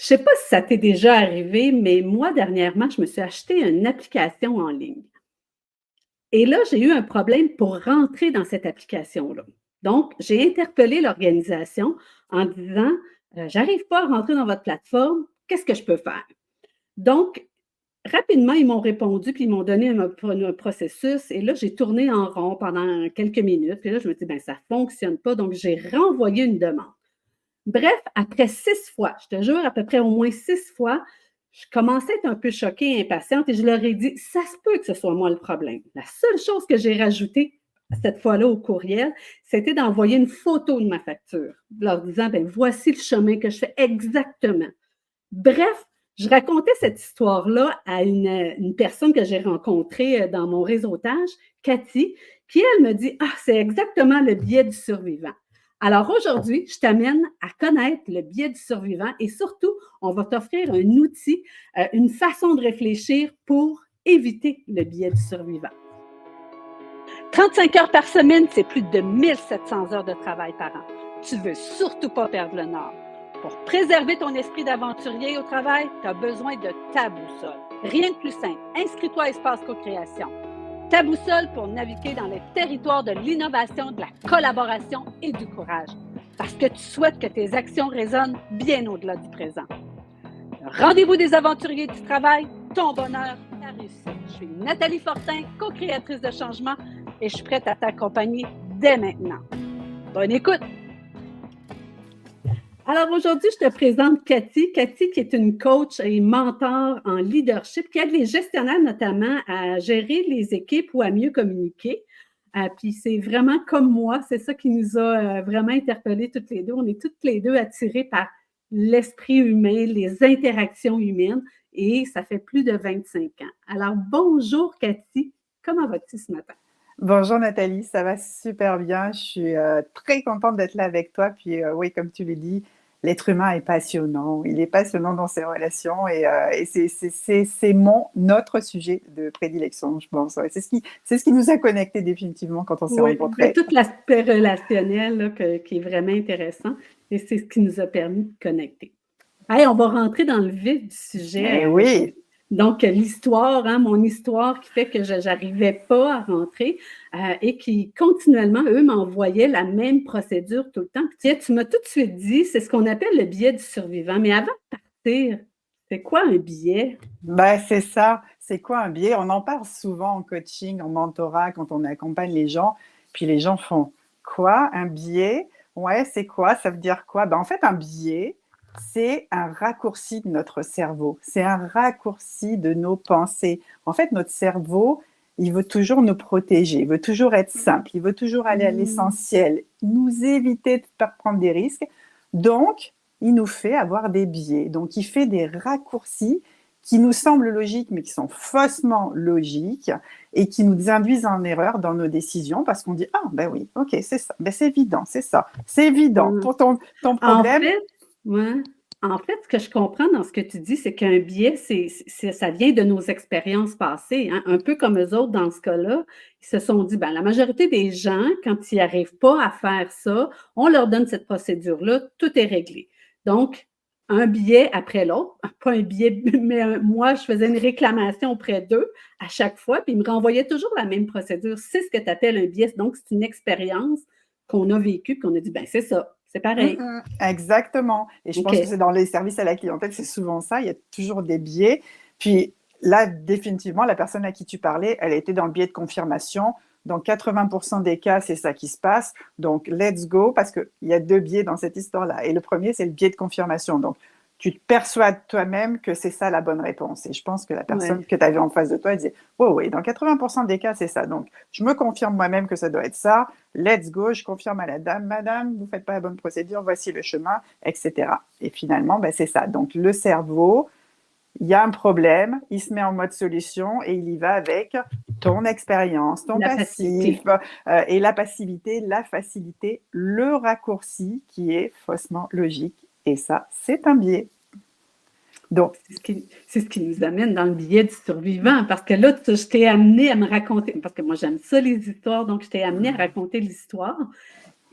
Je sais pas si ça t'est déjà arrivé, mais moi, dernièrement, je me suis acheté une application en ligne. Et là, j'ai eu un problème pour rentrer dans cette application-là. Donc, j'ai interpellé l'organisation en disant, «J'arrive pas à rentrer dans votre plateforme, qu'est-ce que je peux faire?» Donc, rapidement, ils m'ont répondu, puis ils m'ont donné un processus et là, j'ai tourné en rond pendant quelques minutes. Puis là, je me dis: «Ben, ça fonctionne pas», donc j'ai renvoyé une demande. Bref, après 6 fois, je te jure, à peu près au moins 6 fois, je commençais à être un peu choquée, impatiente et je leur ai dit: «Ça se peut que ce soit moi le problème». La seule chose que j'ai rajoutée cette fois-là au courriel, c'était d'envoyer une photo de ma facture, leur disant: «Ben, voici le chemin que je fais exactement». Bref, je racontais cette histoire-là à une personne que j'ai rencontrée dans mon réseautage, Cathy, qui, elle, me dit: «Ah, c'est exactement le biais du survivant». Alors aujourd'hui, je t'amène à connaître le biais du survivant et surtout, on va t'offrir un outil, une façon de réfléchir pour éviter le biais du survivant. 35 heures par semaine, c'est plus de 1700 heures de travail par an. Tu veux surtout pas perdre le nord. Pour préserver ton esprit d'aventurier au travail, tu as besoin de ta boussole. Rien de plus simple. Inscris-toi à Espace Co-Création. Ta boussole pour naviguer dans les territoires de l'innovation, de la collaboration et du courage. Parce que tu souhaites que tes actions résonnent bien au-delà du présent. Le rendez-vous des aventuriers du travail, ton bonheur, ta réussite. Je suis Nathalie Fortin, co-créatrice de changement et je suis prête à t'accompagner dès maintenant. Bonne écoute! Alors aujourd'hui, je te présente Cathy. Cathy qui est une coach et mentor en leadership qui aide les gestionnaires notamment à gérer les équipes ou à mieux communiquer. Puis c'est vraiment comme moi, c'est ça qui nous a vraiment interpellés toutes les deux. On est toutes les deux attirées par l'esprit humain, les interactions humaines et ça fait plus de 25 ans. Alors bonjour Cathy, comment vas-tu ce matin? Bonjour Nathalie, ça va super bien. Je suis très contente d'être là avec toi. Puis oui, comme tu l'as dit, l'être humain est passionnant. Il est passionnant dans ses relations et c'est notre sujet de prédilection, je pense. Ouais, c'est ce qui nous a connectés définitivement quand on s'est Oui, ben, rencontrés. tout l'aspect relationnel là, qui est vraiment intéressant et c'est ce qui nous a permis de connecter. Hey, on va rentrer dans le vif du Eh sujet. oui, Donc, l'histoire, hein, mon histoire qui fait que je n'arrivais pas à rentrer et qui continuellement, eux, m'envoyaient la même procédure tout le temps. Puis, tiens, tu m'as tout de suite dit, c'est ce qu'on appelle le biais du survivant. Mais avant de partir, c'est quoi un biais? bah, c'est ça. C'est quoi un biais? On en parle souvent en coaching, en mentorat, quand on accompagne les gens. Puis les gens font quoi? Un biais? Ouais, c'est quoi? Ça veut dire quoi? Ben, en fait, un biais, c'est un raccourci de notre cerveau. C'est un raccourci de nos pensées. En fait, notre cerveau, il veut toujours nous protéger, il veut toujours être simple, il veut toujours aller à Hmm. l'essentiel, nous éviter de faire prendre des risques. Donc, il nous fait avoir des biais. Donc, il fait des raccourcis qui nous semblent logiques, mais qui sont faussement logiques et qui nous induisent en erreur dans nos décisions parce qu'on dit: ah, ben oui, ok, c'est ça, ben c'est évident, c'est ça, c'est évident. Hmm. Pour ton En problème, fait, ouais. En fait, ce que je comprends dans ce que tu dis, c'est qu'un biais, ça vient de nos expériences passées, hein. Un peu comme eux autres, dans ce cas-là, ils se sont dit, ben, la majorité des gens, quand ils n'arrivent pas à faire ça, on leur donne cette procédure-là, tout est réglé. Donc, un biais après l'autre, pas un biais, mais moi, je faisais une réclamation auprès d'eux à chaque fois, puis ils me renvoyaient toujours la même procédure. C'est ce que tu appelles un biais. Donc, c'est une expérience qu'on a vécue, qu'on a dit, ben, c'est ça, c'est pareil. exactement. Et je pense que c'est OK. dans les services à la clientèle, c'est souvent ça. Il y a toujours des biais. Puis là, définitivement, la personne à qui tu parlais, elle était dans le biais de confirmation. Dans 80% des cas, c'est ça qui se passe. Donc, let's go, parce qu'il y a deux biais dans cette histoire-là. Et le premier, c'est le biais de confirmation. Donc, tu te persuades toi-même que c'est ça la bonne réponse. Et je pense que la personne Ouais. que tu avais en face de toi, elle disait, oh oui, dans 80% des cas, c'est ça. Donc, je me confirme moi-même que ça doit être ça. Let's go, je confirme à la dame, madame, vous ne faites pas la bonne procédure, voici le chemin, etc. Et finalement, ben, c'est ça. Donc, le cerveau, il y a un problème, il se met en mode solution et il y va avec ton expérience, ton La passif, passivité. et la passivité, la facilité, le raccourci qui est faussement logique. Et ça, c'est un biais. Donc, C'est ce qui nous amène dans le biais du survivant. Parce que là, je t'ai amené à me raconter, parce que moi, j'aime ça, les histoires, donc je t'ai amené à raconter l'histoire.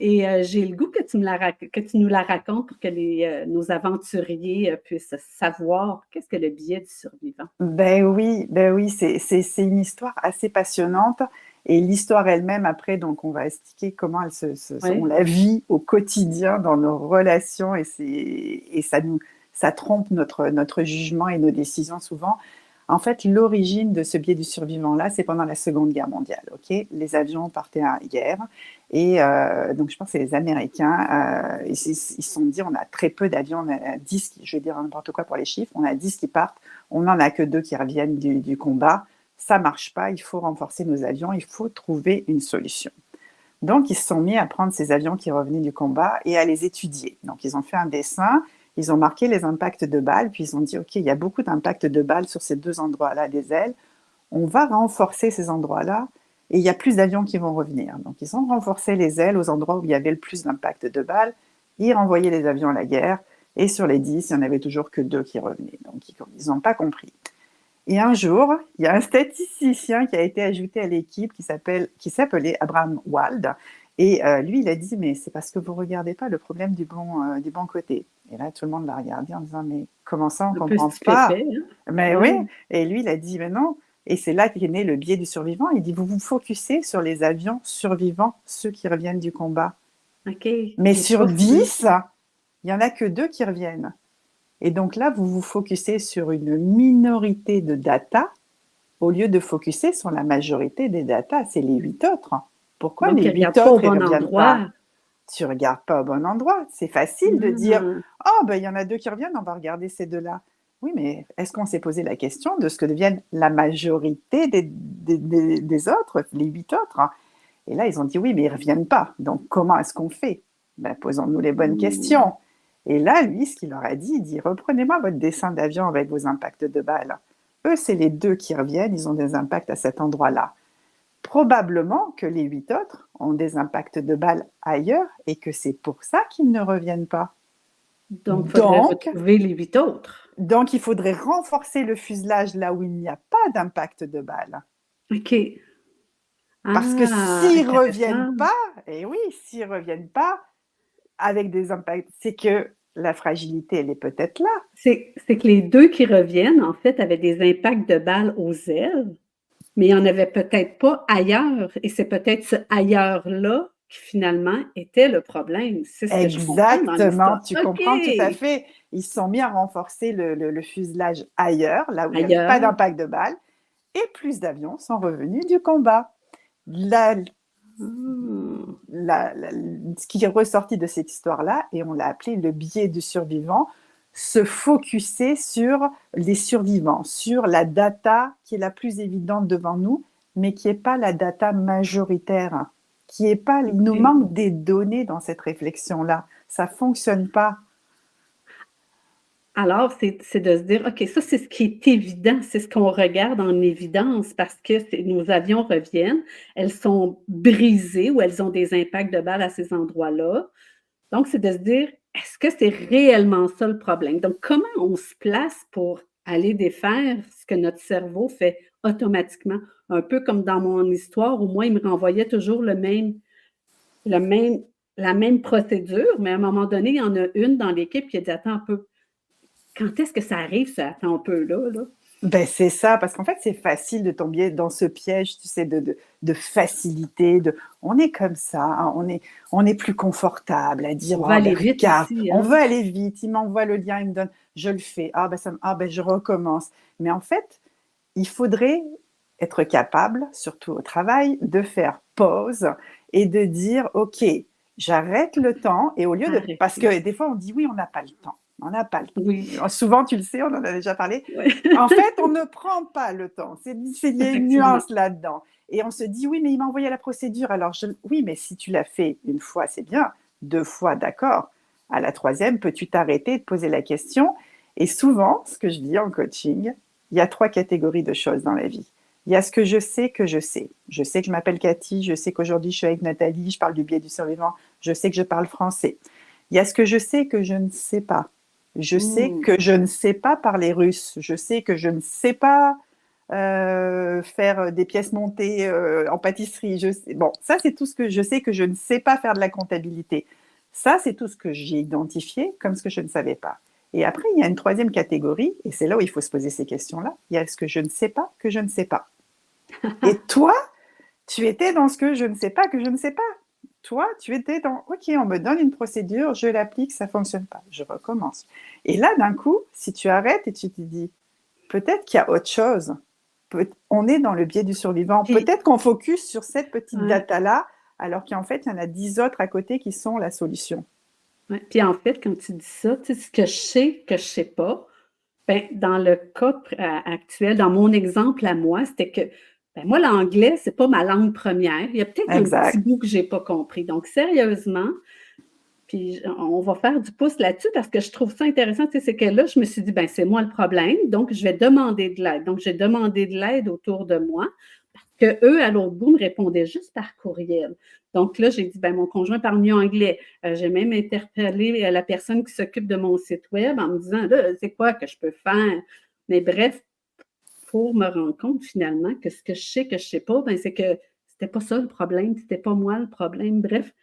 Et j'ai le goût que que tu nous la racontes pour que nos aventuriers puissent savoir qu'est-ce que le biais du survivant. Ben oui, c'est une histoire assez passionnante. Et l'histoire elle-même, après, donc on va expliquer comment on Oui, la vit au quotidien dans nos relations et ça trompe notre jugement et nos décisions souvent. En fait, l'origine de ce biais du survivant-là, c'est pendant la Seconde Guerre mondiale. Ok, les avions partaient en guerre et donc je pense que c'est les Américains. Ils se sont dit, on a très peu d'avions, on a 10, je vais dire n'importe quoi pour les chiffres, on a 10 qui partent, on n'en a que 2 qui reviennent du combat. Ça marche pas, il faut renforcer nos avions, il faut trouver une solution. Donc, ils se sont mis à prendre ces avions qui revenaient du combat et à les étudier. Donc, ils ont fait un dessin, ils ont marqué les impacts de balles, puis ils ont dit, OK, il y a beaucoup d'impacts de balles sur ces 2 endroits-là des ailes. On va renforcer ces endroits-là et il y a plus d'avions qui vont revenir. Donc, ils ont renforcé les ailes aux endroits où il y avait le plus d'impacts de balles. Ils renvoyaient les avions à la guerre et sur les 10, il n'y en avait toujours que 2 qui revenaient. Donc, ils n'ont pas compris. Et un jour, il y a un statisticien qui a été ajouté à l'équipe qui s'appelait Abraham Wald. Et lui, il a dit, mais c'est parce que vous ne regardez pas le problème du bon côté. Et là, tout le monde l'a regardé en disant, mais comment ça, on ne un peu comprend pas? stupéfait, hein? Mais oui. Oui, Et lui, il a dit, mais non. Et c'est là qu'est né le biais du survivant. Il dit, vous vous focussez sur les avions survivants, ceux qui reviennent du combat. OK. Mais Mais sur pas ceux 10, il n'y en a que 2 qui reviennent. Et donc là, vous vous focussez sur une minorité de data au lieu de focuser sur la majorité des data. C'est les 8 autres. Pourquoi donc les ils ne 8 regardent pas au autres, ils ne bon reviennent pas? endroit. Tu ne regardes pas au bon endroit. C'est facile de dire, Ah, oh, ben, il y en a 2 qui reviennent, on va regarder ces 2-là. Oui, mais est-ce qu'on s'est posé la question de ce que deviennent la majorité des autres, les 8 autres? Et là, ils ont dit, oui, mais ils ne reviennent pas. Donc, comment est-ce qu'on fait? Ben, posons-nous les bonnes hmm. questions. Et là, lui, ce qu'il leur a dit, il dit, reprenez-moi votre dessin d'avion avec vos impacts de balles. Eux, c'est les 2 qui reviennent, ils ont des impacts à cet endroit-là. Probablement que les 8 autres ont des impacts de balles ailleurs et que c'est pour ça qu'ils ne reviennent pas. Donc, il faudrait Donc, retrouver les 8 autres. donc, il faudrait renforcer le fuselage là où il n'y a pas d'impact de balles. OK. Parce que Ah, s'ils ne reviennent intéressant. pas, et oui, s'ils ne reviennent pas avec des impacts, c'est que la fragilité, elle est peut-être là. C'est que les 2 qui reviennent, en fait, avaient des impacts de balles aux ailes, mais il n'y en avait peut-être pas ailleurs. Et c'est peut-être ce ailleurs-là qui finalement était le problème. C'est ce que je comprends dans Exactement, l'histoire. tu OK. comprends tout à fait. Ils se sont mis à renforcer le fuselage ailleurs, là où il n'y avait pas Ailleurs. d'impact de balles, et plus d'avions sont revenus du combat. La, Hmm. ce qui est ressorti de cette histoire-là, et on l'a appelé le biais du survivant, se focuser sur les survivants, sur la data qui est la plus évidente devant nous, mais qui n'est pas la data majoritaire, qui est pas, il nous OK. manque des données dans cette réflexion-là. Ça fonctionne pas. Alors, c'est de se dire, OK, ça, c'est ce qui est évident, c'est ce qu'on regarde en évidence parce que nos avions reviennent, elles sont brisées ou elles ont des impacts de balles à ces endroits-là. Donc, c'est de se dire, est-ce que c'est réellement ça le problème? Donc, comment on se place pour aller défaire ce que notre cerveau fait automatiquement? Un peu comme dans mon histoire, où moi, il me renvoyait toujours le même, la même procédure, mais à un moment donné, il y en a une dans l'équipe qui a dit, attends un peu, quand est-ce que ça arrive, ça? Attends un peu là, là? Ben, c'est ça, parce qu'en fait, c'est facile de tomber dans ce piège, tu sais, de facilité, on est comme ça, hein, on est plus confortable à dire, On va oh, ben, aller vite regarde, aussi, on hein? veut aller vite, il m'envoie le lien, il me donne, je le fais, ben, je recommence. Mais en fait, il faudrait être capable, surtout au travail, de faire pause et de dire, OK, j'arrête le temps, et au lieu de, parce Arrêter. que des fois, on dit, oui, on n'a pas le temps. On n'a pas le Oui. temps. Souvent, tu le sais, on en a déjà parlé, Ouais. en fait, on ne prend pas le temps. Il y a une Effectivement. nuance là-dedans. Et on se dit, oui, mais il m'a envoyé la procédure. Alors, oui, mais si tu l'as fait une fois, c'est bien. 2 fois, d'accord. À la troisième, peux-tu t'arrêter et te poser la question? Et souvent, ce que je dis en coaching, il y a 3 catégories de choses dans la vie. Il y a ce que je sais que je sais. Je sais que je m'appelle Cathy, je sais qu'aujourd'hui je suis avec Nathalie, je parle du biais du survivant, je sais que je parle français. Il y a ce que je sais que je ne sais pas. Je sais Mmh. que je ne sais pas parler russe. Je sais que je ne sais pas faire des pièces montées en pâtisserie. Bon, ça, c'est tout ce que je sais que je ne sais pas faire de la comptabilité. Ça, c'est tout ce que j'ai identifié comme ce que je ne savais pas. Et après, il y a une troisième catégorie, et c'est là où il faut se poser ces questions-là. Il y a ce que je ne sais pas que je ne sais pas. Et toi, tu étais dans ce que je ne sais pas que je ne sais pas. Toi, tu étais dans, OK, on me donne une procédure, je l'applique, ça ne fonctionne pas, je recommence. Et là, d'un coup, si tu arrêtes et tu te dis, peut-être qu'il y a autre chose, on est dans le biais du survivant, Puis, peut-être qu'on focus sur cette petite ouais, data-là, alors qu'en fait, il y en a 10 autres à côté qui sont la solution. ouais. Puis en fait, quand tu dis ça, tu sais, ce que je sais que je sais pas, ben, dans le cas actuel, dans mon exemple à moi, c'était que ben, moi, l'anglais, c'est pas ma langue première. Il y a peut-être un petit Exact. bout que j'ai pas compris. Donc, sérieusement, puis on va faire du pouce là-dessus parce que je trouve ça intéressant. Tu sais, c'est que là, je me suis dit, ben, c'est moi le problème, donc je vais demander de l'aide. Donc, j'ai demandé de l'aide autour de moi parce qu'eux, à l'autre bout, me répondaient juste par courriel. Donc là, j'ai dit, ben, mon conjoint parle mieux anglais. J'ai même interpellé la personne qui s'occupe de mon site web en me disant, là, c'est quoi que je peux faire? Mais bref, pour me rendre compte finalement que ce que je sais sais pas, ben, c'est que c'était pas ça le problème, c'était pas moi le problème. Bref,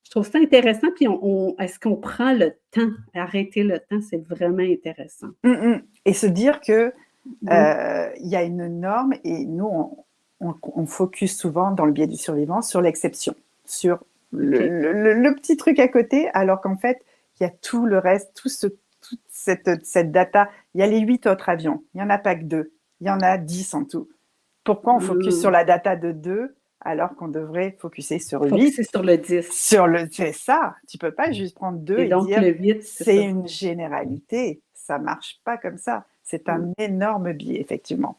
je trouve ça intéressant. Puis, est-ce qu'on prend le temps? Arrêter le temps, c'est vraiment intéressant. Et se dire que Oui, il y a une norme et nous, on focus souvent dans le biais du survivant sur l'exception, sur OK. le petit truc à côté, alors qu'en fait, il y a tout le reste, toute cette data. Il y a les 8 autres avions, il n'y en a pas que 2, il y en a 10 en tout. Pourquoi on focus sur Mmh. la data de 2 alors qu'on devrait focuser sur 8? Focuser sur le 10. C'est ça, tu peux pas juste prendre 2 Et et donc dire le 8, c'est c'est ça. une généralité. Ça marche pas comme ça. C'est Mmh. un énorme biais, effectivement.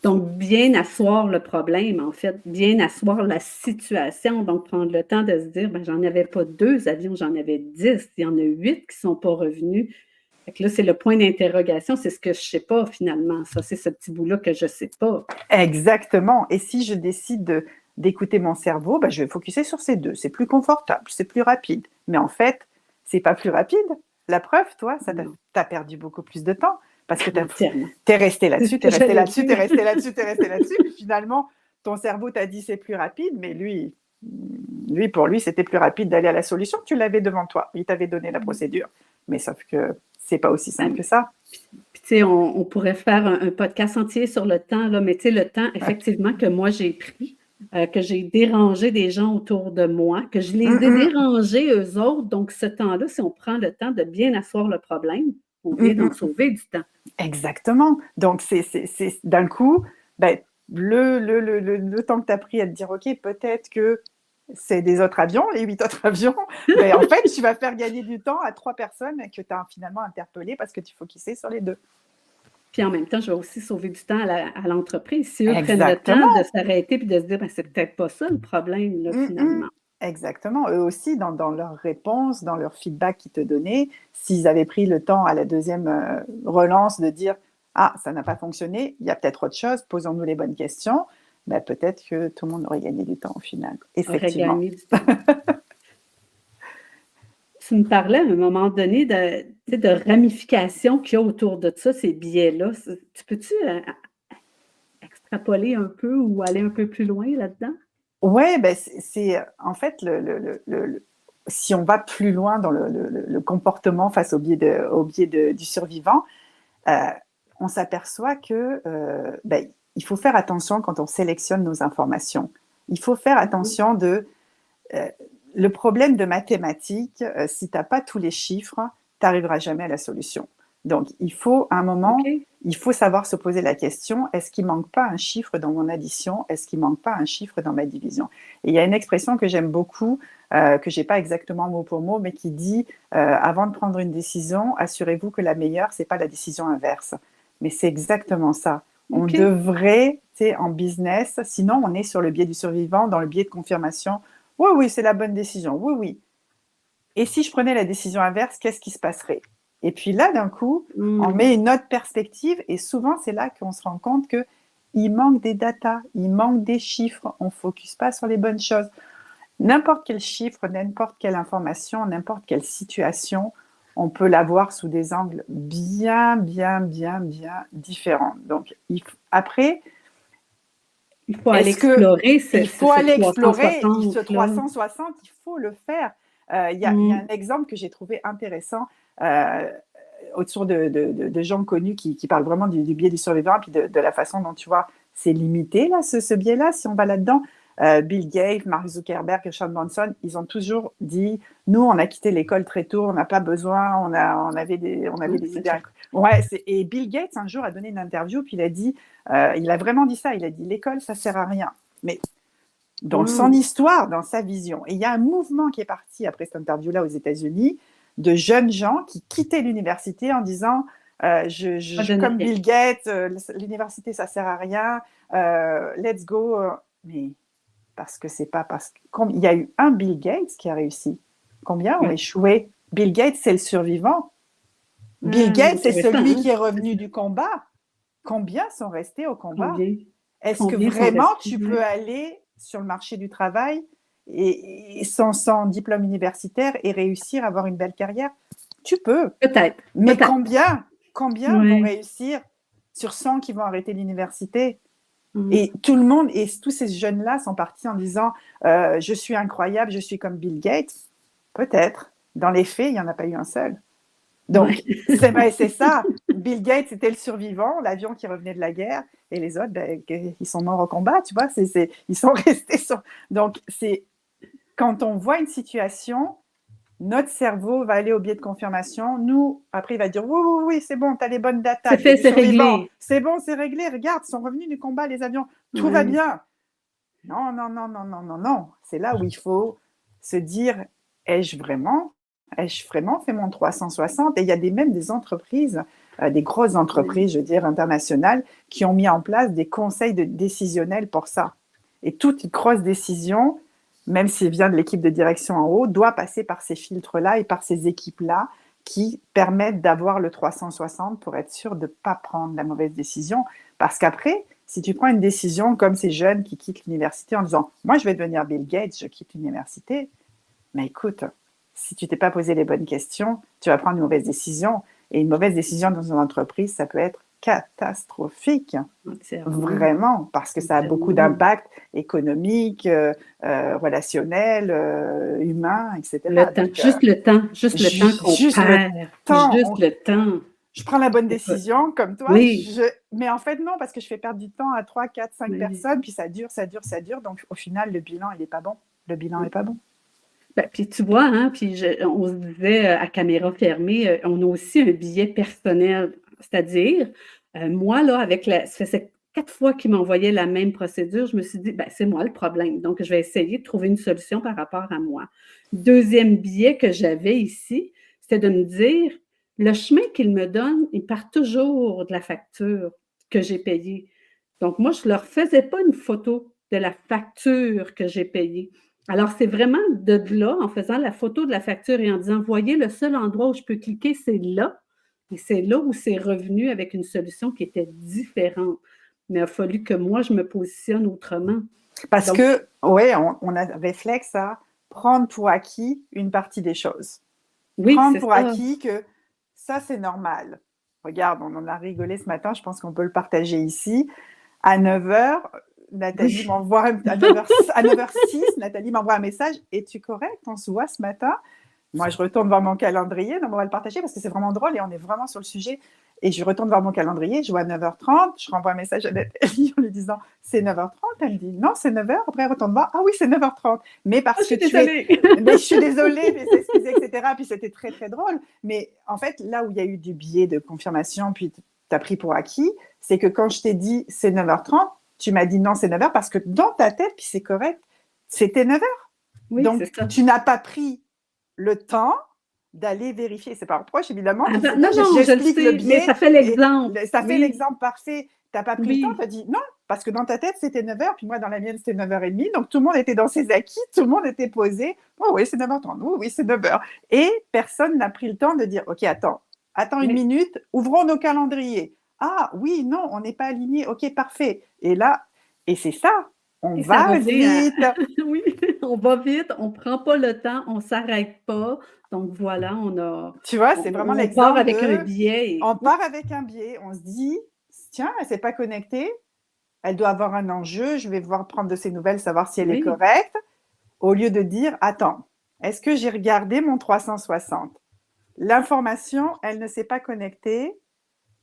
Donc bien asseoir le problème, en fait, bien asseoir la situation, donc prendre le temps de se dire: «Ben, j'en avais pas 2 avions, j'en avais 10. Il y en a 8 qui sont pas revenus». Fait que là, c'est le point d'interrogation, c'est ce que je sais pas finalement. Ça, c'est ce petit bout-là que je sais pas. Exactement. Et si je décide d'écouter mon cerveau, bah, je vais focuser sur ces 2. C'est plus confortable, c'est plus rapide. Mais en fait, c'est pas plus rapide. La preuve, toi, ça Non, t'as perdu beaucoup plus de temps parce que entièrement. t'es resté C'est ce là-dessus, t'es que resté j'allais là-dessus, t'es dire. resté là-dessus, t'es resté là-dessus. Puis finalement, ton cerveau t'a dit c'est plus rapide, mais pour lui, c'était plus rapide d'aller à la solution. Tu l'avais devant toi. Il t'avait donné la procédure. Mais sauf que c'est pas aussi simple Ben, que ça. puis, tu sais, on pourrait faire un podcast entier sur le temps, là, mais tu sais, le temps, effectivement, que moi j'ai pris, que j'ai dérangé des gens autour de moi, que je les Hum, ai hum, dérangés eux autres. Donc, ce temps-là, si on prend le temps de bien asseoir le problème, on hum, vient d'en hum. sauver du temps. Exactement. Donc, d'un coup, ben, le temps que tu as pris à te dire, OK, peut-être que c'est des autres avions, les 8 autres avions, ben, en fait, tu vas faire gagner du temps à 3 personnes que tu as finalement interpellées parce que tu focusais sur les 2. Puis en même temps, je vais aussi sauver du temps à l'entreprise. Si eux prennent le temps de Exactement. s'arrêter puis de se dire, ben, c'est peut-être pas ça le problème, là, Mm, mm. finalement. Exactement. Eux aussi, dans leurs réponses, dans leur feedback qu'ils te donnaient, s'ils avaient pris le temps à la deuxième relance de dire ah, ça n'a pas fonctionné, il y a peut-être autre chose, posons-nous les bonnes questions, ben, peut-être que tout le monde aurait gagné du temps au final. Aurait Effectivement. gagné du temps. Tu me parlais à un moment donné de, tu sais, de ramifications qu'il y a autour de ça, ces biais-là. Tu peux-tu extrapoler un peu ou aller un peu plus loin là-dedans? Ouais, ben, en fait, si on va plus loin dans le comportement face au biais du survivant, euh, on s'aperçoit que ben, il faut faire attention quand on sélectionne nos informations. Il faut faire Mhm. attention euh, le problème de mathématiques, si tu n'as pas tous les chiffres, tu n'arriveras jamais à la solution. Donc, il faut, à un moment, OK. il faut savoir se poser la question, est-ce qu'il ne manque pas un chiffre dans mon addition? Est-ce qu'il ne manque pas un chiffre dans ma division? Et il y a une expression que j'aime beaucoup, que je n'ai pas exactement mot pour mot, mais qui dit, avant de prendre une décision, assurez-vous que la meilleure, ce n'est pas la décision inverse. Mais c'est exactement ça. On OK. devrait, tu sais, en business, sinon on est sur le biais du survivant, dans le biais de confirmation. Oui, oui, c'est la bonne décision. Oui, oui. Et si je prenais la décision inverse, qu'est-ce qui se passerait? Et puis là, d'un coup, on Hmm. met une autre perspective et souvent, c'est là qu'on se rend compte qu'il manque des datas, il manque des chiffres, on ne focus pas sur les bonnes choses. N'importe quel chiffre, n'importe quelle information, n'importe quelle situation, on peut la voir sous des angles bien, bien, bien, bien différents. Donc, après, Il faut aller est-ce que explorer il faut ce aller explorer ce 360 là. 360, il faut le faire. Il y a un exemple que j'ai trouvé intéressant euh, autour de gens connus qui parlent vraiment du biais du survivant et puis de la façon dont tu vois, c'est limité là, ce biais-là, si on va là-dedans. Bill Gates, Mark Zuckerberg, Richard Branson, ils ont toujours dit, nous, on a quitté l'école très tôt, on n'a pas besoin, on avait des idées. Ouais, et Bill Gates, un jour, a donné une interview, puis il a dit, il a vraiment dit ça, il a dit, l'école, ça sert à rien. Mais dans son histoire, dans sa vision. Et il y a un mouvement qui est parti après cette interview-là aux États-Unis de jeunes gens qui quittaient l'université en disant comme Bill Gates, l'université ça sert à rien, let's go. Mais parce que c'est pas parce qu'il y a eu un Bill Gates qui a réussi. Combien ont échoué? Bill Gates, c'est le survivant. Bill Gates, c'est celui qui est revenu du combat. Combien sont restés au combat? Est-ce que vraiment tu peux aller sur le marché du travail et sans diplôme universitaire et réussir à avoir une belle carrière? Tu peux. Peut-être. Mais combien vont réussir sur 100 qui vont arrêter l'université? Et tout le monde, et tous ces jeunes-là sont partis en disant je suis incroyable, je suis comme Bill Gates. Peut-être. Dans les faits, il n'y en a pas eu un seul. Donc, c'est ça. Bill Gates, c'était le survivant, l'avion qui revenait de la guerre, et les autres, ils sont morts au combat, tu vois, ils sont restés sur... Donc, quand on voit une situation, notre cerveau va aller au biais de confirmation. Nous, après, il va dire, oui, c'est bon, tu as les bonnes datas. C'est fait, c'est réglé. C'est bon, c'est réglé, regarde, ils sont revenus du combat, les avions, tout va bien. Non, non, non, non, non, non, non. C'est là où il faut se dire, ai-je vraiment fait mon 360? Et il y a même des entreprises, des grosses entreprises, je veux dire, internationales, qui ont mis en place des conseils décisionnels pour ça. Et toute grosse décision, même s'il vient de l'équipe de direction en haut, doit passer par ces filtres-là et par ces équipes-là qui permettent d'avoir le 360 pour être sûr de ne pas prendre la mauvaise décision. Parce qu'après, si tu prends une décision comme ces jeunes qui quittent l'université en disant « Moi, je vais devenir Bill Gates, je quitte l'université », mais écoute, si tu t'es pas posé les bonnes questions, tu vas prendre une mauvaise décision. Et une mauvaise décision dans une entreprise, ça peut être catastrophique. Vraiment, parce que ça a beaucoup d'impact économique, relationnel, humain, etc. Le temps, juste le temps qu'on perd. Le temps. Je prends la bonne décision, comme toi, mais en fait, non, parce que je fais perdre du temps à 3, 4, 5 personnes, puis ça dure. Donc, au final, le bilan, il n'est pas bon. Le bilan n'est pas bon. Ben, puis tu vois, hein, on se disait à caméra fermée, on a aussi un biais personnel, c'est-à-dire, moi, là, ça faisait 4 fois qu'il m'envoyait la même procédure, je me suis dit, ben, c'est moi le problème, donc je vais essayer de trouver une solution par rapport à moi. Deuxième biais que j'avais ici, c'était de me dire, le chemin qu'il me donne, il part toujours de la facture que j'ai payée. Donc, moi, je ne leur faisais pas une photo de la facture que j'ai payée. Alors, c'est vraiment de là, en faisant la photo de la facture et en disant, voyez, le seul endroit où je peux cliquer, c'est là. Et c'est là où c'est revenu avec une solution qui était différente. Mais il a fallu que moi, je me positionne autrement. Parce que, oui, on a réflexe à prendre pour acquis une partie des choses. Oui, prendre pour acquis que ça, c'est normal. Regarde, on en a rigolé ce matin, je pense qu'on peut le partager ici. À 9h, Nathalie m'envoie à 9h06, Nathalie m'envoie un message. Es-tu correcte? On se voit ce matin. Moi, je retourne voir mon calendrier. Donc, on va le partager parce que c'est vraiment drôle et on est vraiment sur le sujet. Et je retourne voir mon calendrier. Je vois 9h30. Je renvoie un message à Nathalie en lui disant c'est 9h30. Elle me dit non, c'est 9h. Après, elle retourne voir. Ah oui, c'est 9h30. Mais parce que mais je suis désolée, mais s'excuser, etc. Puis c'était très, très drôle. Mais en fait, là où il y a eu du biais de confirmation, puis tu as pris pour acquis, c'est que quand je t'ai dit c'est 9h30, tu m'as dit non, c'est 9h parce que dans ta tête, puis c'est correct, c'était 9h. Oui, donc, tu n'as pas pris le temps d'aller vérifier. C'est pas un reproche, évidemment. Non, j'explique le biais. Mais ça fait l'exemple. Ça fait l'exemple parfait. Tu n'as pas pris le temps, tu as dit non, parce que dans ta tête, c'était 9h, puis moi, dans la mienne, c'était 9h30. Donc, tout le monde était dans ses acquis, tout le monde était posé. Oh oui, c'est 9h30. Oh oui, c'est 9h. Et personne n'a pris le temps de dire, OK, attends une minute, ouvrons nos calendriers. Ah oui, non, on n'est pas alignés. OK, parfait. Et là, et c'est ça. On Et ça va revient à vite. oui, on va vite, on prend pas le temps, on s'arrête pas. Donc voilà, Tu vois, on c'est vraiment on part l'exemple avec un de billet et on part avec un biais, on se dit: «Tiens, elle s'est pas connectée, elle doit avoir un enjeu, je vais voir prendre de ses nouvelles, savoir si elle est oui, correcte». Au lieu de dire: «Attends, est-ce que j'ai regardé mon 360? L'information, elle ne s'est pas connectée.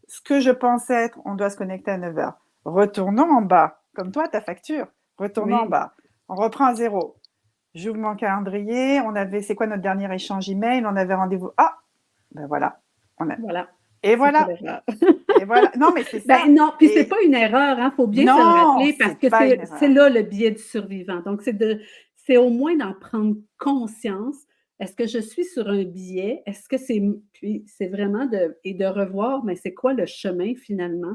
Ce que je pense être, on doit se connecter à 9 heures. Retournons en bas, comme toi, ta facture. Retournons en oui, bas. On reprend à zéro. J'ouvre mon calendrier. C'est quoi notre dernier échange email? On avait rendez-vous. Ah, ben voilà. On a, voilà, et c'est ça voilà. l'erreur. Et voilà. Non, mais c'est ça. Ben non, puis c'est pas Et une erreur, hein, faut bien se le non, rappeler parce c'est que pas une c'est erreur. là le biais du survivant. Donc c'est au moins d'en prendre conscience. Est-ce que je suis sur un biais? Est-ce que puis c'est vraiment de revoir, mais c'est quoi le chemin finalement?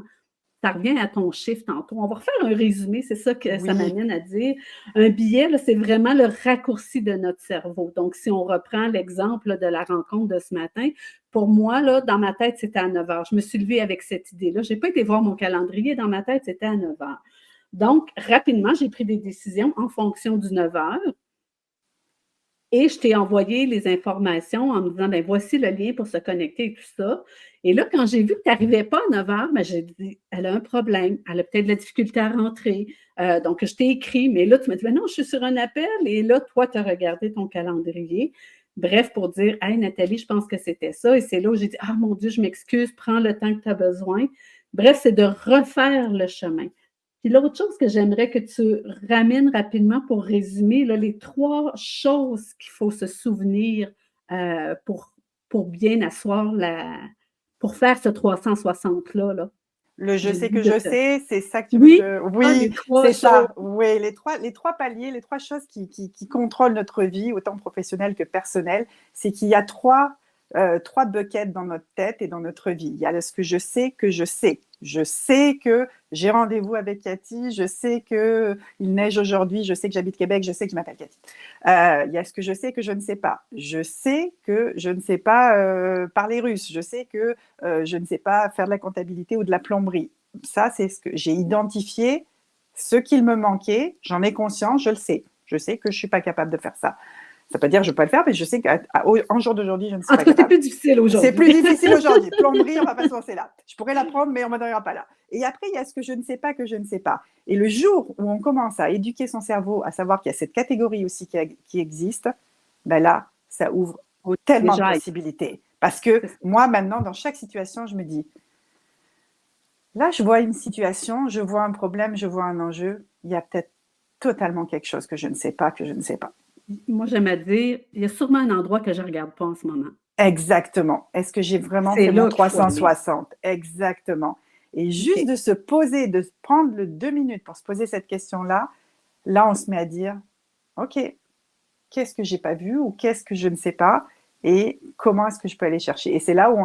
Ça revient à ton chiffre tantôt. On va refaire un résumé, c'est ça que ça Oui, m'amène à dire. Un billet, là, c'est vraiment le raccourci de notre cerveau. Donc, si on reprend l'exemple là, de la rencontre de ce matin, pour moi, là, dans ma tête, c'était à 9 heures. Je me suis levée avec cette idée-là. Je n'ai pas été voir mon calendrier. Dans ma tête, c'était à 9 heures. Donc, rapidement, j'ai pris des décisions en fonction du 9 heures. Et je t'ai envoyé les informations en me disant, ben voici le lien pour se connecter et tout ça. Et là, quand j'ai vu que tu n'arrivais pas à 9 heures, ben, j'ai dit, elle a un problème, elle a peut-être de la difficulté à rentrer. Donc, je t'ai écrit, mais là, tu m'as dit, ben non, je suis sur un appel. Et là, toi, tu as regardé ton calendrier. Bref, pour dire, hey, Nathalie, je pense que c'était ça. Et c'est là où j'ai dit, ah mon Dieu, je m'excuse, prends le temps que tu as besoin. Bref, c'est de refaire le chemin. Puis l'autre chose que j'aimerais que tu ramènes rapidement pour résumer, là, les 3 choses qu'il faut se souvenir pour bien asseoir pour faire ce 360-là. Là. je J'ai le sais goût que de je te. sais, c'est ça que tu veux Oui, que. les Oui, 3 c'est choses. ça. Oui, les trois paliers, les trois choses qui contrôlent notre vie, autant professionnelle que personnelle, c'est qu'il y a trois buckets dans notre tête et dans notre vie. Il y a ce que je sais que je sais. Je sais que j'ai rendez-vous avec Cathy, je sais qu'il neige aujourd'hui, je sais que j'habite Québec, je sais que je m'appelle Cathy. Il y a ce que je sais que je ne sais pas. Je sais que je ne sais pas parler russe. Je sais que je ne sais pas faire de la comptabilité ou de la plomberie. Ça, c'est ce que j'ai identifié, ce qu'il me manquait, j'en ai conscience, je le sais. Je sais que je ne suis pas capable de faire ça. Ça ne veut pas dire que je ne peux pas le faire, mais je sais qu'en jour d'aujourd'hui, je ne suis En pas tout cas, c'est capable. plus difficile C'est plus aujourd'hui. difficile aujourd'hui. Plomberie, on ne va pas se lancer là. Je pourrais l'apprendre, mais on ne m'en pas là. Et après, il y a ce que je ne sais pas que je ne sais pas. Et le jour où on commence à éduquer son cerveau, à savoir qu'il y a cette catégorie aussi qui existe, ben là, ça ouvre tellement de Déjà, possibilités. Parce que c'est ça. moi, maintenant, dans chaque situation, je me dis, là, je vois une situation, je vois un problème, je vois un enjeu. Il y a peut-être totalement quelque chose que je ne sais pas, que je ne sais pas. Moi, j'aime à dire, il y a sûrement un endroit que je ne regarde pas en ce moment. Exactement. Est-ce que j'ai vraiment C'est fait mon là qu'il faut aller. 360? Exactement. Et juste OK. de se poser, de prendre le 2 minutes pour se poser cette question-là, là, on se met à dire, OK, qu'est-ce que j'ai pas vu ou qu'est-ce que je ne sais pas et comment est-ce que je peux aller chercher? Et c'est là où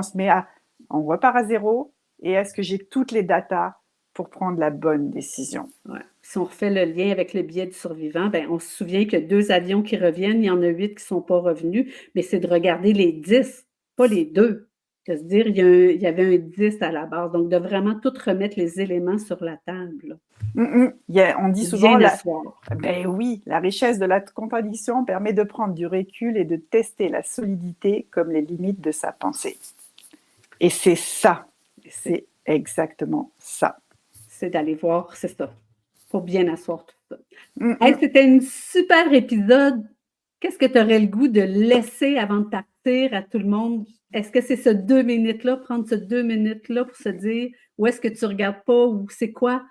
on repart à zéro et est-ce que j'ai toutes les datas pour prendre la bonne décision? Ouais. Si on refait le lien avec le biais du survivant, ben, on se souvient que 2 avions qui reviennent, il y en a 8 qui ne sont pas revenus, mais c'est de regarder les 10, pas les 2. De se dire, il y avait un 10 à la base. Donc, de vraiment tout remettre les éléments sur la table. Là. On dit Pour souvent, bien asseoir. ben oui, la richesse de la contradiction permet de prendre du recul et de tester la solidité comme les limites de sa pensée. Et c'est ça, C'est c'est exactement ça. c'est d'aller voir, c'est ça, pour bien asseoir tout ça. Mm, Hey, mm. c'était un super épisode. Qu'est-ce que tu aurais le goût de laisser avant de partir à tout le monde? Est-ce que c'est ce 2 minutes-là, prendre ce 2 minutes-là pour se dire où est-ce que tu ne regardes pas ou c'est quoi?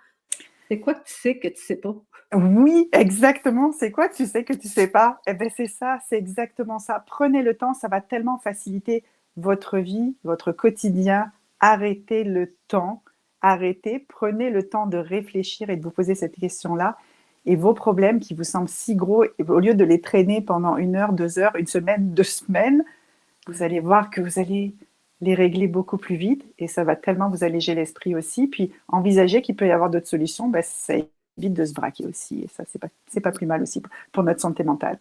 C'est quoi que tu sais que tu ne sais pas? Oui, exactement. C'est quoi que tu sais que tu sais pas? Eh bien, c'est ça, c'est exactement ça. Prenez le temps, ça va tellement faciliter votre vie, votre quotidien. Arrêtez le temps, prenez le temps de réfléchir et de vous poser cette question-là. Et vos problèmes qui vous semblent si gros, au lieu de les traîner pendant 1 heure, 2 heures, une semaine, 2 semaines, vous allez voir que vous allez les régler beaucoup plus vite et ça va tellement vous alléger l'esprit aussi. Puis envisager qu'il peut y avoir d'autres solutions, ben, ça évite de se braquer aussi. Et ça, c'est pas plus mal aussi pour notre santé mentale.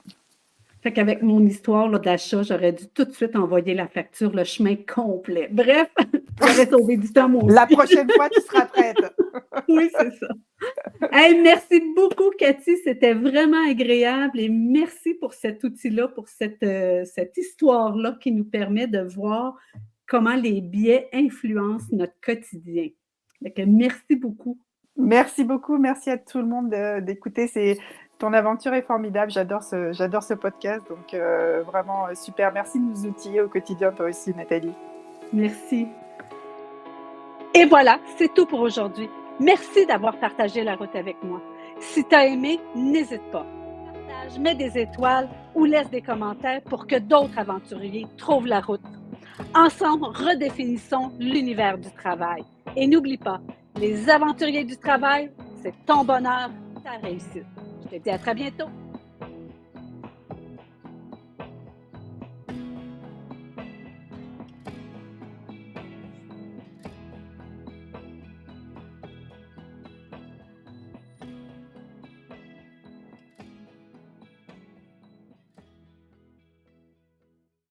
Fait qu'avec mon histoire là, d'achat, j'aurais dû tout de suite envoyer la facture, le chemin complet. Bref, j'aurais sauvé du temps moi La aussi. prochaine fois, tu seras prête. Oui, c'est ça. Hey, merci beaucoup, Cathy. C'était vraiment agréable et merci pour cet outil-là, pour cette histoire-là qui nous permet de voir comment les biais influencent notre quotidien. Donc, merci beaucoup. Merci beaucoup, merci à tout le monde d'écouter. Ton aventure est formidable, j'adore ce podcast, donc vraiment super. Merci de nous outiller au quotidien, toi aussi, Nathalie. Merci. Et voilà, c'est tout pour aujourd'hui. Merci d'avoir partagé la route avec moi. Si tu as aimé, n'hésite pas. Partage, mets des étoiles ou laisse des commentaires pour que d'autres aventuriers trouvent la route. Ensemble, redéfinissons l'univers du travail. Et n'oublie pas, les aventuriers du travail, c'est ton bonheur, ta réussite. Je te dis à très bientôt.